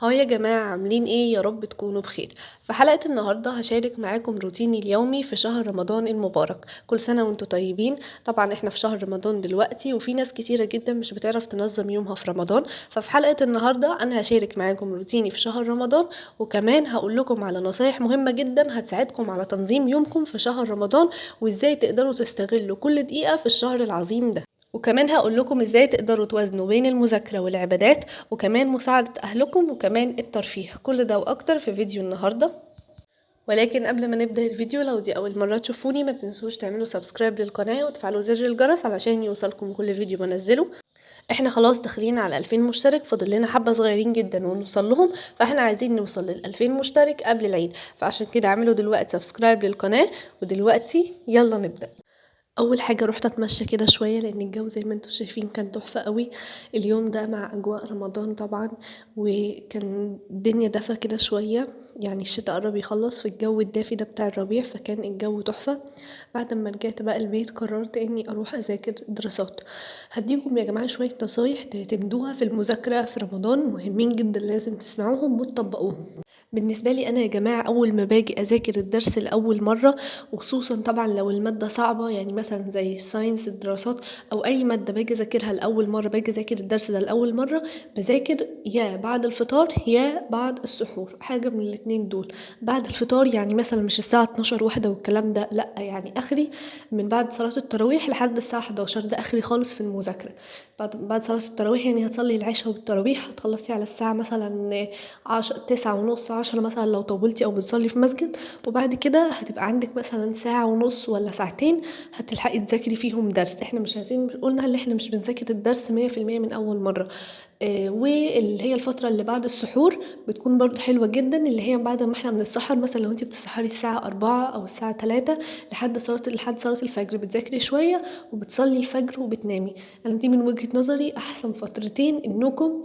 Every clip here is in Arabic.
هاي يا جماعة، عاملين ايه؟ يا رب تكونوا بخير. في حلقة النهاردة هشارك معاكم روتيني اليومي في شهر رمضان المبارك. كل سنة وانتوا طيبين. طبعا احنا في شهر رمضان دلوقتي، وفي ناس كتيرة جدا مش بتعرف تنظم يومها في رمضان. ففي حلقة النهاردة انا هشارك معاكم روتيني في شهر رمضان، وكمان هقول لكم على نصايح مهمة جدا هتساعدكم على تنظيم يومكم في شهر رمضان، وازاي تقدروا تستغلوا كل دقيقة في الشهر العظيم ده. وكمان هقول لكم ازاي تقدروا توازنوا بين المذاكرة والعبادات، وكمان مساعدة أهلكم، وكمان الترفيه. كل ده وأكتر في فيديو النهاردة. ولكن قبل ما نبدأ الفيديو، لو دي أول مرة تشوفوني ما تنسوش تعملوا سبسكرايب للقناة وتفعلوا زر الجرس علشان يوصلكم كل فيديو بنزله. احنا خلاص داخلين على 2000 مشترك، فاضل لنا حبة صغيرين جدا ونوصل لهم. فاحنا عايزين نوصل لل 2000 مشترك قبل العيد، فعشان كده اعملوا دلوقتي سبسكرايب للقناة. ودلوقتي يلا نبدأ. اول حاجه رحت اتمشى كده شويه، لان الجو زي ما انتم شايفين كان تحفه قوي اليوم ده مع اجواء رمضان طبعا. وكان الدنيا دفى كده شويه، يعني الشتاء قرب يخلص في الجو الدافي ده بتاع الربيع، فكان الجو تحفه. بعد ما رجعت بقى البيت قررت اني اروح اذاكر دراسات. هديكم يا جماعه شويه نصايح تعتمدوها في المذاكره في رمضان، مهمين جدا لازم تسمعوهم وتطبقوهم. بالنسبة لي أنا يا جماعة، أول ما باجي أذاكر الدرس لأول مرة، وخصوصا طبعا لو المادة صعبة، يعني مثلا زي الساينس الدراسات أو أي مادة باجي أذاكرها لأول مرة، باجي أذاكر الدرس ده لأول مرة، بذاكر يا بعد الفطار يا بعد السحور، حاجة من الاتنين دول. بعد الفطار يعني مثلا مش الساعة 12 واحدة والكلام ده، لأ، يعني آخري من بعد صلاة التراويح لحد الساعة 11، ده آخري خالص في المذاكرة. بعد صلاة التراويح يعني هتصلي العشاء والتراويح، هتخلصي على الساعة مثلا 9:30 10 مثلا لو طولتي او بتصلي في مسجد. وبعد كده هتبقى عندك مثلا ساعة ونص ولا ساعتين هتلحقي تذاكري فيهم درس. احنا مش عايزين، قلنا ان احنا مش بنذاكر الدرس 100% من اول مرة. واللي هي الفترة اللي بعد السحور بتكون برضو حلوة جدا، اللي هي بعد ما احنا بنتسحر، مثلا لو انت بتسحري الساعة 4 أو الساعة 3 لحد صلاة الفجر، بتذاكري شوية وبتصلي الفجر وبتنامي. أنا دي من وجهة نظري أحسن فترتين إنكم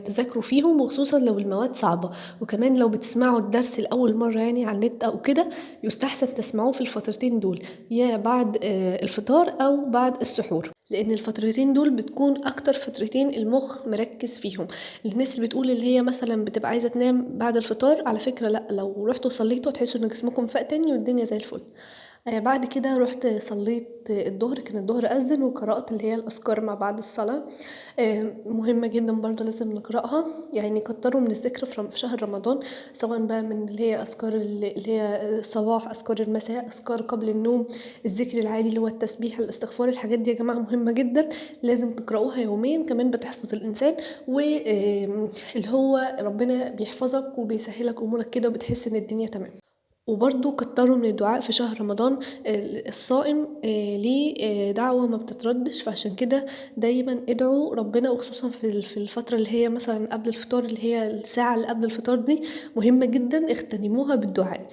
تذاكروا فيهم، وخصوصا لو المواد صعبة. وكمان لو بتسمعوا الدرس لأول مرة يعني على النت أو كده، يستحسن تسمعوه في الفترتين دول، يا بعد الفطار أو بعد السحور، لان الفترتين دول بتكون اكتر فترتين المخ مركز فيهم. الناس اللي بتقول اللي هي مثلا بتبقى عايزه تنام بعد الفطار، على فكره لا، لو رحتوا صليتوا هتحسوا ان جسمكم فاق تاني والدنيا زي الفل. بعد كده رحت صليت الظهر، كان الظهر أذن، وقرأت اللي هي الأذكار مع بعد الصلاة. مهمة جدا برضو لازم نقرأها، يعني كتروا من الذكر في شهر رمضان، سواء بقى من اللي هي أذكار اللي هي الصباح، أذكار المساء، أذكار قبل النوم، الذكر العادي اللي هو التسبيح، الاستغفار. الحاجات دي يا جماعة مهمة جدا، لازم تقرأوها يوميا، كمان بتحفظ الإنسان. واللي هو ربنا بيحفظك وبيسهلك أمورك كده، وبتحس إن الدنيا تمام. وبرضو كتروا من الدعاء في شهر رمضان. الصائم ليه دعوة ما بتتردش، فعشان كده دايما ادعوا ربنا، وخصوصا في الفترة اللي هي مثلا قبل الفطار، اللي هي الساعة اللي قبل الفطار دي مهمة جدا، اغتنموها بالدعاء.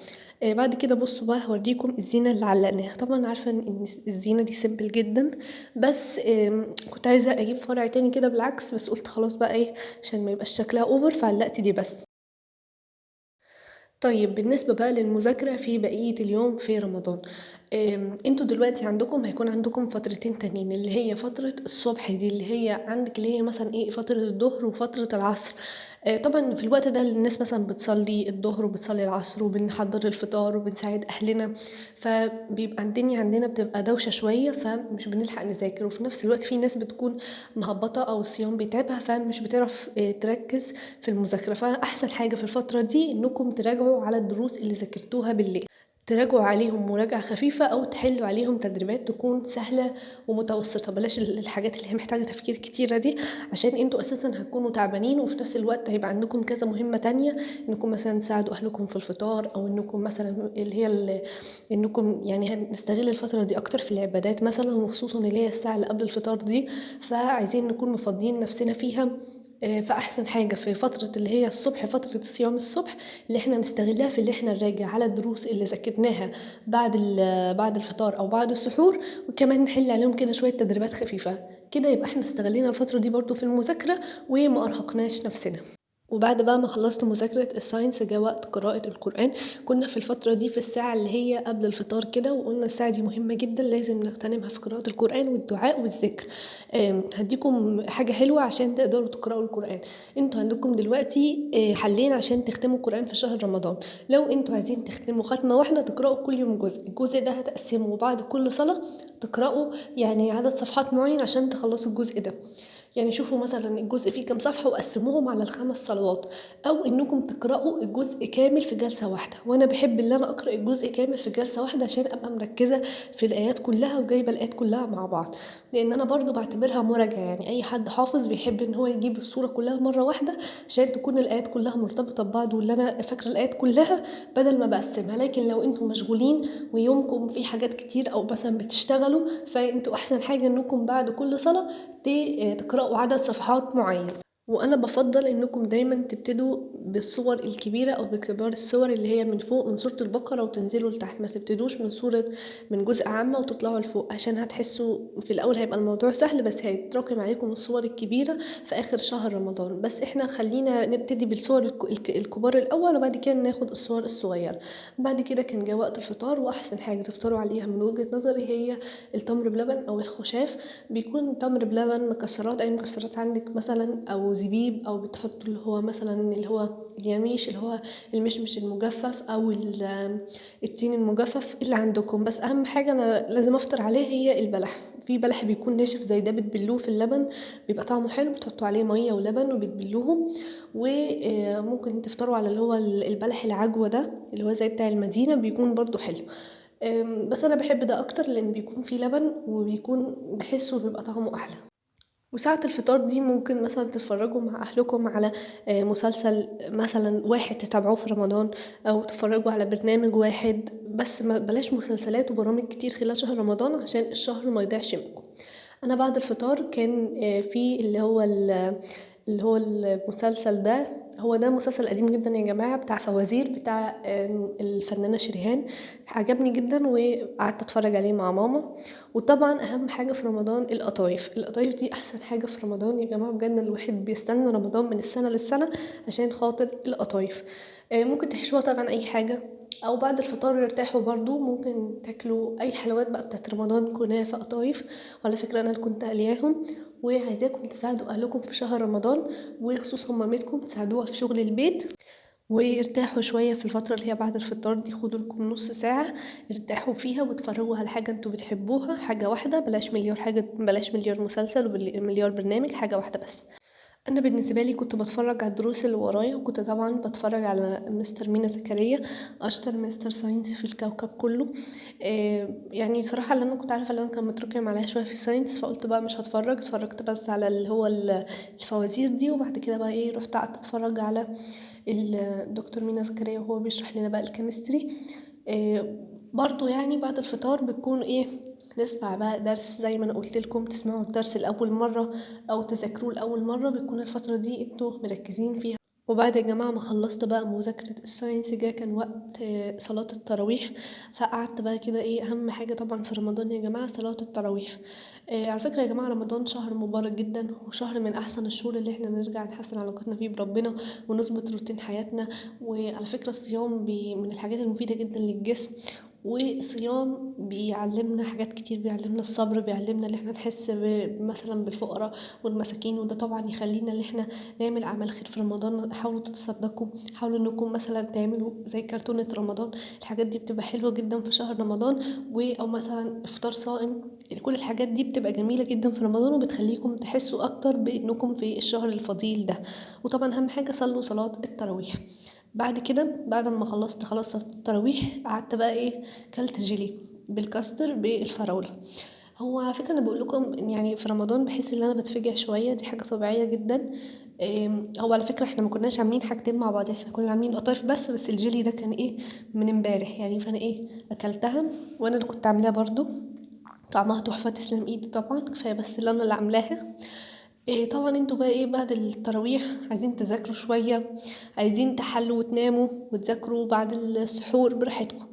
بعد كده بصوا بقى هوريكم الزينة اللي علقناها. طبعا عارفة ان الزينة دي سيمبل جدا، بس كنت عايزة اجيب فرع تاني كده بالعكس، بس قلت خلاص بقى ايه، عشان ما يبقاش شكلها اوفر، فعلقت دي بس. طيب بالنسبة بقى للمذاكرة في بقية اليوم في رمضان، انتوا دلوقتي عندكم هيكون عندكم فترتين تانيين، اللي هي فترة الصبح دي، اللي هي عندك اللي هي مثلا ايه، فترة الظهر وفترة العصر. طبعا في الوقت ده الناس مثلا بتصلي الظهر وبتصلي العصر، وبنحضر الفطار وبنساعد اهلنا، فبيبقى الدنيا عندنا بتبقى دوشة شوية، فمش بنلحق نذاكر. وفي نفس الوقت في ناس بتكون مهبطة او الصيام بيتعبها، فمش بتعرف تركز في المذاكرة. فأحسن حاجة في الفترة دي إنكم تراجعوا على الدروس اللي ذاكرتوها بالليل، تراجعوا عليهم مراجعة خفيفة، أو تحلوا عليهم تدريبات تكون سهلة ومتوسطة. بلاش الحاجات اللي هي محتاجة تفكير كتيرة دي، عشان انتوا أساسا هتكونوا تعبانين، وفي نفس الوقت هيبقى عندكم كذا مهمة تانية، انكم مثلا تساعدوا أهلكم في الفطار، أو انكم مثلا انكم يعني نستغل الفترة دي أكتر في العبادات مثلا، وخصوصا اللي هي الساعة اللي قبل الفطار دي، فعايزين نكون مفضيين نفسنا فيها. فأحسن حاجة في فترة اللي هي الصبح، فترة الصيام الصبح، اللي احنا نستغلها في اللي احنا نراجع على الدروس اللي ذاكرناها بعد الفطار أو بعد السحور، وكمان نحل عليهم كده شوية تدريبات خفيفة كده، يبقى احنا استغلينا الفترة دي برضو في المذاكرة وما أرهقناش نفسنا. وبعد بقى ما خلصت مذاكرة الساينس جه وقت قراءة القرآن. كنا في الفترة دي في الساعة اللي هي قبل الفطار كده، وقلنا الساعة دي مهمة جدا لازم نغتنمها في قراءة القرآن والدعاء والذكر. هديكم حاجة حلوة عشان تقدروا تقرأوا القرآن. انتوا عندكم دلوقتي حلين عشان تختموا القرآن في شهر رمضان. لو انتوا عايزين تختموا ختمة واحدة تقرأوا كل يوم جزء، الجزء ده هتقسمه بعد كل صلاة تقرأوا يعني عدد صفحات معين عشان تخلصوا الجزء ده. يعني شوفوا مثلا الجزء فيه كام صفحة وقسموهم على ال5 صلوات، أو إنكم تقرأوا الجزء كامل في جلسة واحدة. وأنا بحب إن أنا أقرأ الجزء كامل في جلسة واحدة عشان أبقى مركزة في الآيات كلها وجايبة الآيات كلها مع بعض، لأن أنا برضو بعتبرها مراجعة. يعني أي حد حافظ بيحب إن هو يجيب الصورة كلها مرة واحدة عشان تكون الآيات كلها مرتبطة ببعض، واللي أنا فاكرة الآيات كلها بدل ما بقسمها. لكن لو انتم مشغولين ويومكم في حاجات كتير أو مثلا بتشتغلوا، فانتوا أحسن حاجة إنكم بعد كل صلاة تقرأوا عدد صفحات معين. وأنا بفضل إنكم دايما تبتدوا بالصور الكبيرة أو بكبار الصور اللي هي من فوق من سورة البقرة وتنزلوا لتحت، ما تبتدوش من جزء عامة وتطلعوا لفوق، عشان هتحسوا في الأول هيبقى الموضوع سهل بس هيتراكم عليكم الصور الكبيرة في آخر شهر رمضان. بس احنا خلينا نبتدي بالصور الكبار الأول، وبعد كده ناخد الصور الصغيرة. بعد كده كان جه وقت الفطار، وأحسن حاجة تفطروا عليها من وجهة نظري هي التمر بلبن أو الخشاف. بيكون تمر بلبن، مكسرات، اي مكسرات عندك مثلا، او زبيب، او بتحطوا اللي هو مثلا اللي هو اليميش اللي هو المشمش المجفف، او التين المجفف اللي عندكم. بس اهم حاجه انا لازم افطر عليه هي البلح. في بلح بيكون ناشف زي ده بتبلوه في اللبن، بيبقى طعمه حلو، بتحطوا عليه ميه ولبن وبتبلوهم. وممكن تفطروا على اللي هو البلح العجوه ده اللي هو زي بتاع المدينه، بيكون برضو حلو. بس انا بحب ده اكتر لان بيكون فيه لبن وبيكون بحسه بيبقى طعمه احلى. وساعة الفطار دي ممكن مثلا تتفرجوا مع أهلكم على مسلسل مثلا واحد تتابعوه في رمضان، أو تتفرجوا على برنامج واحد بس. ما بلاش مسلسلات وبرامج كتير خلال شهر رمضان عشان الشهر ما يضيعش منكم. أنا بعد الفطار كان في اللي هو المسلسل ده. هو ده مسلسل قديم جدا يا جماعة، بتاع فوازير، بتاع الفنانة شريهان. عجبني جدا وقعدت اتفرج عليه مع ماما. وطبعا اهم حاجة في رمضان القطايف دي احسن حاجة في رمضان يا جماعة بجد. الواحد بيستنى رمضان من السنة للسنة عشان خاطر القطايف. ممكن تحشوها طبعا اي حاجة، او بعد الفطار يرتاحوا برضو ممكن تاكلوا اي حلويات بقى بتاعت رمضان، كنافة، قطايف. وعلى فكرة انا اللي كنت قلياهم. وعايزاكم تساعدوا اهلكم في شهر رمضان، وخصوصا مامتكم تساعدوها في شغل البيت، وارتاحوا شوية في الفترة اللي هي بعد الفطار دي. خدوا لكم نص ساعة ارتاحوا فيها واتفرجوا على حاجة انتوا بتحبوها، حاجة واحدة، بلاش مليار حاجة، بلاش مليار مسلسل ومليار برنامج، حاجة واحدة بس. انا بالنسبه لي كنت بتفرج على الدروس اللي ورايا، وكنت طبعا بتفرج على مستر مينا زكريا، اشطر مستر ساينس في الكوكب كله. يعني بصراحه اللي انا كنت عارفه اللي انا كان متراكم عليها شويه في الساينس، فقلت بقى مش هتفرج، اتفرجت بس على اللي هو الفوازير دي. وبعد كده بقى ايه رحت قعدت اتفرج على الدكتور مينا زكريا وهو بيشرح لنا بقى الكيمستري. برضو يعني بعد الفطار بتكون ايه نسمع بقى درس زي ما انا قلت لكم، تسمعوا الدرس لاول مره او تذاكروه لاول مره، بتكون الفتره دي انتوا مركزين فيها. وبعد يا جماعة ما خلصت بقى مذاكرة الساينس جه كان وقت صلاة التراويح. فقعدت بقى كده ايه، أهم حاجة طبعا في رمضان يا جماعة صلاة التراويح. على فكرة يا جماعة رمضان شهر مبارك جدا، وشهر من أحسن الشهور اللي احنا نرجع نحسن علاقتنا فيه بربنا ونظبط روتين حياتنا. وعلى فكرة الصيام من الحاجات المفيدة جدا للجسم. والصيام بيعلمنا حاجات كتير، بيعلمنا الصبر، بيعلمنا ان احنا نحس مثلا بالفقراء والمساكين، وده طبعا يخلينا ان احنا نعمل اعمال خير في رمضان. حاولوا تتصدقوا، حاولوا انكم مثلا تعملوا زي كرتونة رمضان، الحاجات دي بتبقى حلوة جدا في شهر رمضان. او مثلا افطار صائم، كل الحاجات دي بتبقى جميلة جدا في رمضان وبتخليكم تحسوا اكتر بانكم في الشهر الفضيل ده. وطبعا اهم حاجة صلوا صلاة التراويح. بعد كده بعد ما خلصت خلاص التراويح، قعدت بقى ايه، كلت جيلي بالكاستر بالفراولة. هو على فكرة انا بقول لكم يعني في رمضان بحس ان انا بتفجع شوية، دي حاجة طبيعية جدا. هو على فكرة احنا ما كناش عاملين حاجتين مع بعض، احنا كنا عاملين قطايف بس الجيلي ده كان ايه من امبارح يعني. فانا ايه اكلتها، وانا اللي كنت عاملاها برضو، طعمها تحفة، تسلم ايدي طبعا، كفاية بس اللي انا اللي عاملاها. طبعا انتوا بقى ايه بعد التراويح عايزين تذاكروا شوية، عايزين تحلوا وتناموا وتذاكروا بعد السحور براحتكم.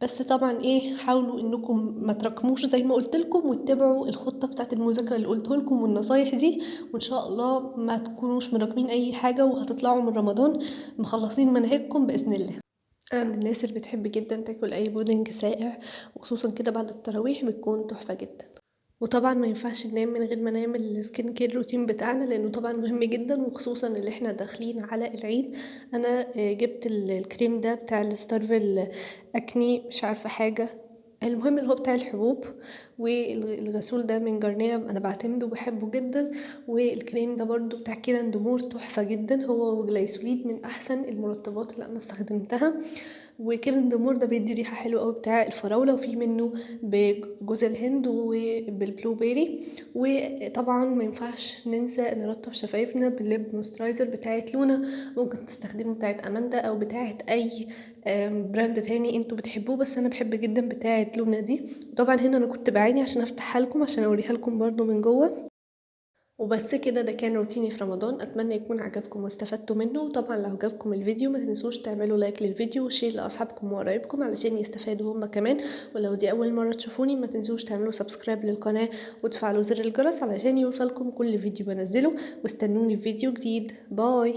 بس طبعًا حاولوا إنكم ما تراكموش زي ما قُلت لكم، واتبعوا الخطة بتاعة المذاكرة اللي قُلته لكم والنصايح دي، وإن شاء الله ما تكونوش مراكمين أي حاجة، وهتطلعوا من رمضان مخلّصين مناهجكم بإذن الله. أنا من الناس اللي بتحب جدًا تاكل أي بودنج ساقع، وخصوصًا كده بعد التراويح بيكون تحفة جدًا. وطبعًا ما ينفعش ننام من غير ما نعمل الskin care routine بتاعنا، لإنه طبعًا مهم جدًا، وخصوصًا اللي إحنا داخلين على العيد. أنا جِبت الكريم ده بتاع الstarvel acne مش عارفة حاجة، المهم اللي هو بتاع الحبوب، الغسول ده من جارنية أنا باعتمده وباحبه جدًا، والكريم ده برضه بتاع كيران دمور تحفة جدًا، هو وجلايسوليد من أحسن المرطبات اللي أنا استخدمتها. وكيرن دمور ده بيدّي ريحة حلوة أوي بتاع الفراولة، وفي منه بجوز الهند وبالبلو بيري. وطبعًا ما ينفعش ننسى نرطّب شفايفنا بالlip moisturizer بتاعة لونا، ممكن تستخدموا بتاعة أماندا أو بتاعة أي براند تاني أنتم بتحبوه، بس أنا باحب جدًا بتاعة لونا دي. وطبعًا هنا أنا كنت باعاني عشان أفتحها لكم عشان أوريها لكم برضه من جوّه. وبس كده ده كان روتيني في رمضان، أتمنى يكون عجبكم واستفدتوا منه. وطبعا لو عجبكم الفيديو ما تنسوش تعملوا لايك للفيديو وشير لأصحابكم وقرايبكم علشان يستفادوا هما كمان. ولو دي أول مرة تشوفوني ما تنسوش تعملوا سبسكرايب للقناة وتفعلوا زر الجرس علشان يوصلكم كل فيديو بنزله. واستنوني في فيديو جديد. باي.